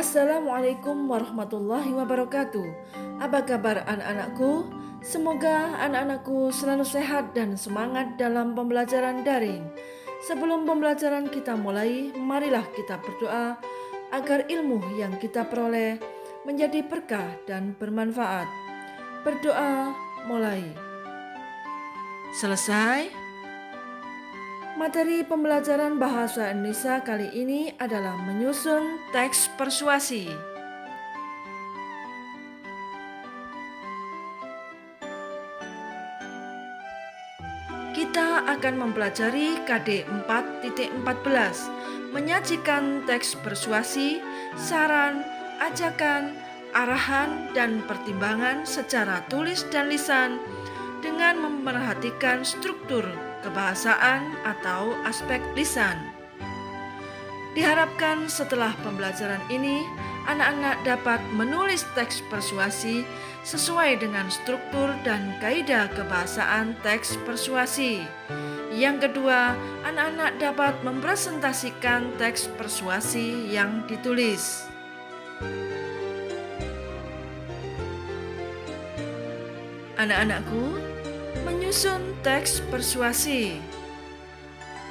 Assalamualaikum warahmatullahi wabarakatuh. Apa kabar anak-anakku? Semoga anak-anakku selalu sehat dan semangat dalam pembelajaran daring. Sebelum pembelajaran kita mulai, marilah kita berdoa agar ilmu yang kita peroleh menjadi berkah dan bermanfaat. Berdoa mulai. Selesai. Materi pembelajaran bahasa Indonesia kali ini adalah menyusun teks persuasi. Kita akan mempelajari KD 4.14, menyajikan teks persuasi, saran, ajakan, arahan, dan pertimbangan secara tulis dan lisan dengan memerhatikan struktur kebahasaan atau aspek lisan. Diharapkan setelah pembelajaran ini, anak-anak dapat menulis teks persuasi sesuai dengan struktur dan kaidah kebahasaan teks persuasi. Yang kedua, anak-anak dapat mempresentasikan teks persuasi yang ditulis. Anak-anakku, menyusun teks persuasi.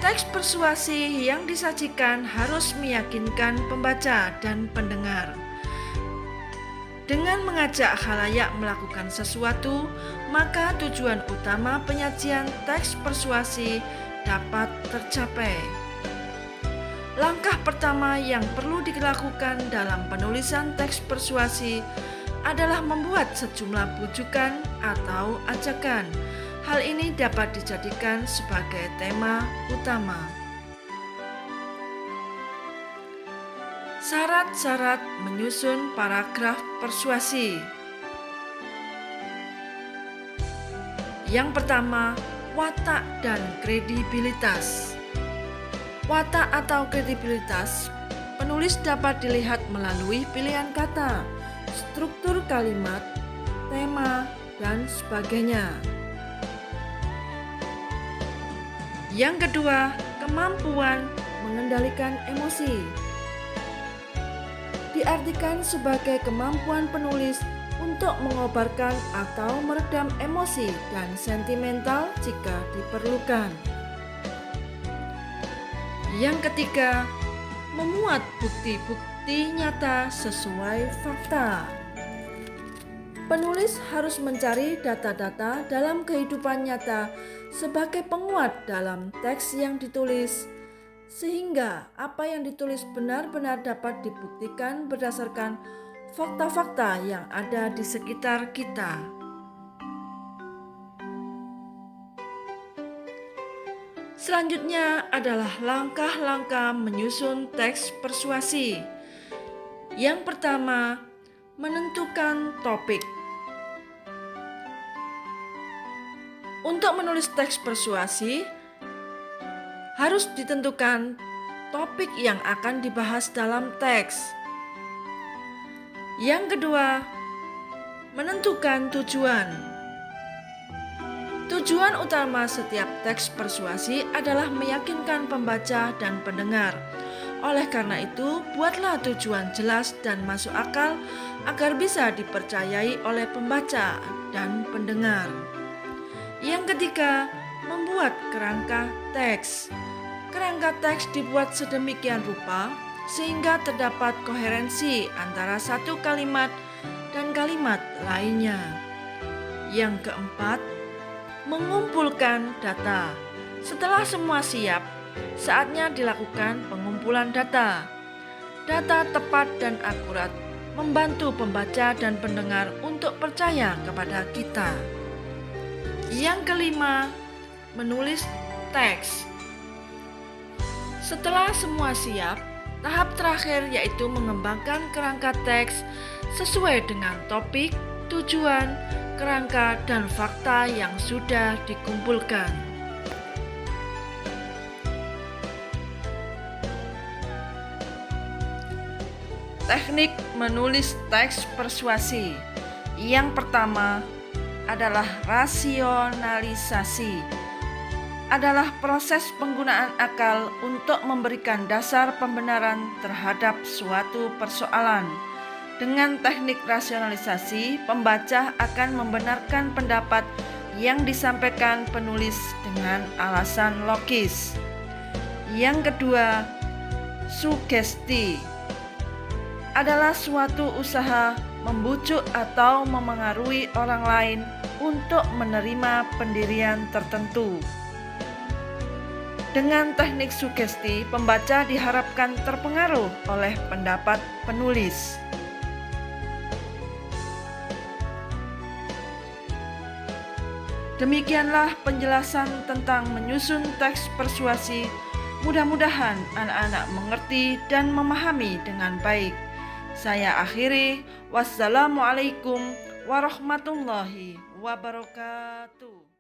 Teks persuasi yang disajikan harus meyakinkan pembaca dan pendengar. Dengan mengajak khalayak melakukan sesuatu, maka tujuan utama penyajian teks persuasi dapat tercapai. Langkah pertama yang perlu dilakukan dalam penulisan teks persuasi adalah membuat sejumlah bujukan atau ajakan. Hal ini dapat dijadikan sebagai tema utama. Syarat-syarat menyusun paragraf persuasi. Yang pertama, watak dan kredibilitas. Watak atau kredibilitas penulis dapat dilihat melalui pilihan kata, struktur kalimat, tema, dan sebagainya. Yang kedua, kemampuan mengendalikan emosi. Diartikan sebagai kemampuan penulis untuk mengobarkan atau meredam emosi dan sentimental jika diperlukan. Yang ketiga, memuat bukti-bukti nyata sesuai fakta. Penulis harus mencari data-data dalam kehidupan nyata sebagai penguat dalam teks yang ditulis, sehingga apa yang ditulis benar-benar dapat dibuktikan berdasarkan fakta-fakta yang ada di sekitar kita. Selanjutnya adalah langkah-langkah menyusun teks persuasi. Yang pertama, menentukan topik. Untuk menulis teks persuasi, harus ditentukan topik yang akan dibahas dalam teks. Yang kedua, menentukan tujuan. Tujuan utama setiap teks persuasi adalah meyakinkan pembaca dan pendengar. Oleh karena itu, buatlah tujuan jelas dan masuk akal agar bisa dipercayai oleh pembaca dan pendengar. Yang ketiga, membuat kerangka teks. Kerangka teks dibuat sedemikian rupa sehingga terdapat koherensi antara satu kalimat dan kalimat lainnya. Yang keempat, mengumpulkan data. Setelah semua siap, saatnya dilakukan pengumpulan data. Data tepat dan akurat membantu pembaca dan pendengar untuk percaya kepada kita. Yang kelima, menulis teks. Setelah semua siap, tahap terakhir yaitu mengembangkan kerangka teks sesuai dengan topik, tujuan, kerangka, dan fakta yang sudah dikumpulkan. Teknik menulis teks persuasi. Yang pertama adalah rasionalisasi. adalah proses penggunaan akal untuk memberikan dasar pembenaran terhadap suatu persoalan. Dengan teknik rasionalisasi, pembaca akan membenarkan pendapat yang disampaikan penulis dengan alasan logis. Yang kedua, sugesti adalah suatu usaha membujuk atau memengaruhi orang lain untuk menerima pendirian tertentu. Dengan teknik sugesti, pembaca diharapkan terpengaruh oleh pendapat penulis. Demikianlah penjelasan tentang menyusun teks persuasi. Mudah-mudahan anak-anak mengerti dan memahami dengan baik. Saya akhiri. Wassalamualaikum warahmatullahi wabarakatuh.